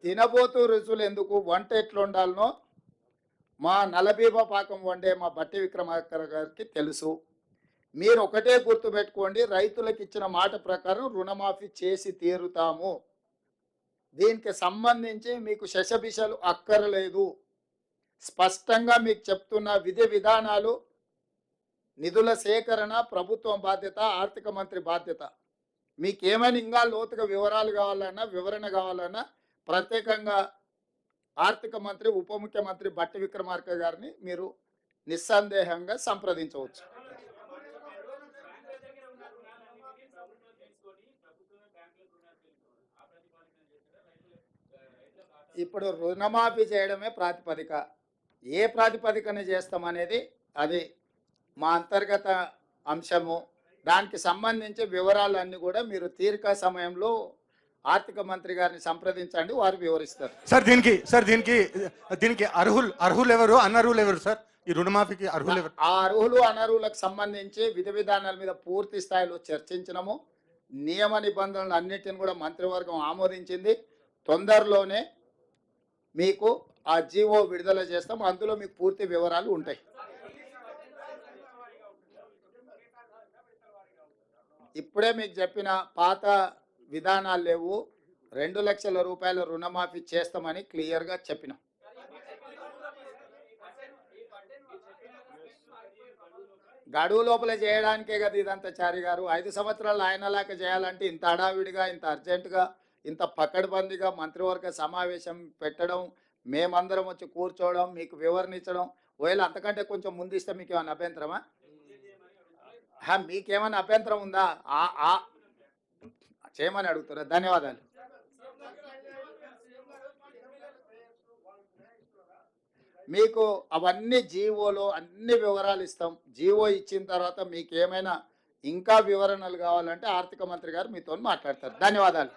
తినబోతూ రుచులు ఎందుకు, వంట ఎట్లా ఉండాలనో మా నలబీబ పాకం వండే మా బట్టి విక్రమార్క గారికి తెలుసు. మీరు ఒకటే గుర్తుపెట్టుకోండి, రైతులకు ఇచ్చిన మాట ప్రకారం రుణమాఫీ చేసి తీరుతాము. దీనికి సంబంధించి మీకు శశబిషలు అక్కరలేదు. స్పష్టంగా మీకు చెప్తున్న విధి విధానాలు, నిధుల సేకరణ ప్రభుత్వం బాధ్యత, ఆర్థిక మంత్రి బాధ్యత. మీకేమైనా ఇంకా లోతుగా వివరాలు కావాలన్నా, వివరణ కావాలన్నా ప్రత్యేకంగా ఆర్థిక మంత్రి, ఉప ముఖ్యమంత్రి బట్టి విక్రమార్క గారిని మీరు నిస్సందేహంగా సంప్రదించవచ్చు. ఇప్పుడు రుణమాఫీ చేయడమే ప్రాతిపదిక. ఏ ప్రాతిపదికన చేస్తామనేది అది మా అంతర్గత అంశము. దానికి సంబంధించి వివరాలన్నీ కూడా మీరు తీరిక సమయంలో ఆర్థిక మంత్రి గారిని సంప్రదించండి, వారు వివరిస్తారు. దీనికి అర్హులు ఎవరు, అనర్హులు ఎవరు సార్? ఈ రుణమాఫీకి అర్హులు ఎవరు? ఆ అర్హులు అనర్హులకు సంబంధించి విధి విధానాల మీద పూర్తి స్థాయిలో చర్చించినము. నియమ నిబంధనలు అన్నిటిని కూడా మంత్రివర్గం ఆమోదించింది. తొందరలోనే మీకు ఆ జీవో విడుదల చేస్తాం. అందులో మీకు పూర్తి వివరాలు ఉంటాయి. ఇప్పుడే మీకు చెప్పిన పాత విధానాలు లేవు. 2 లక్షల రూపాయల రుణమాఫీ చేస్తామని క్లియర్గా చెప్పినాం. గడువు లోపల చేయడానికే కదా ఇదంతా చారి గారు. 5 సంవత్సరాలు ఆయనలాగా చేయాలంటే ఇంత హడావిడిగా, ఇంత అర్జెంటుగా, ఇంత పకడ్బందీగా మంత్రివర్గ సమావేశం పెట్టడం, మేమందరం వచ్చి కూర్చోవడం, మీకు వివరణ ఇచ్చడం. ఒకవేళ అంతకంటే కొంచెం ముందు ఇస్తే మీకు ఏమైనా అభ్యంతరమా? మీకేమైనా అభ్యంతరం ఉందా? చేయమని అడుగుతారా? ధన్యవాదాలు. మీకు అవన్నీ జీవోలో అన్ని వివరాలు ఇస్తాం. జీవో ఇచ్చిన తర్వాత మీకు ఏమైనా ఇంకా వివరణలు కావాలంటే ఆర్థిక మంత్రి గారు మీతో మాట్లాడతారు. ధన్యవాదాలు.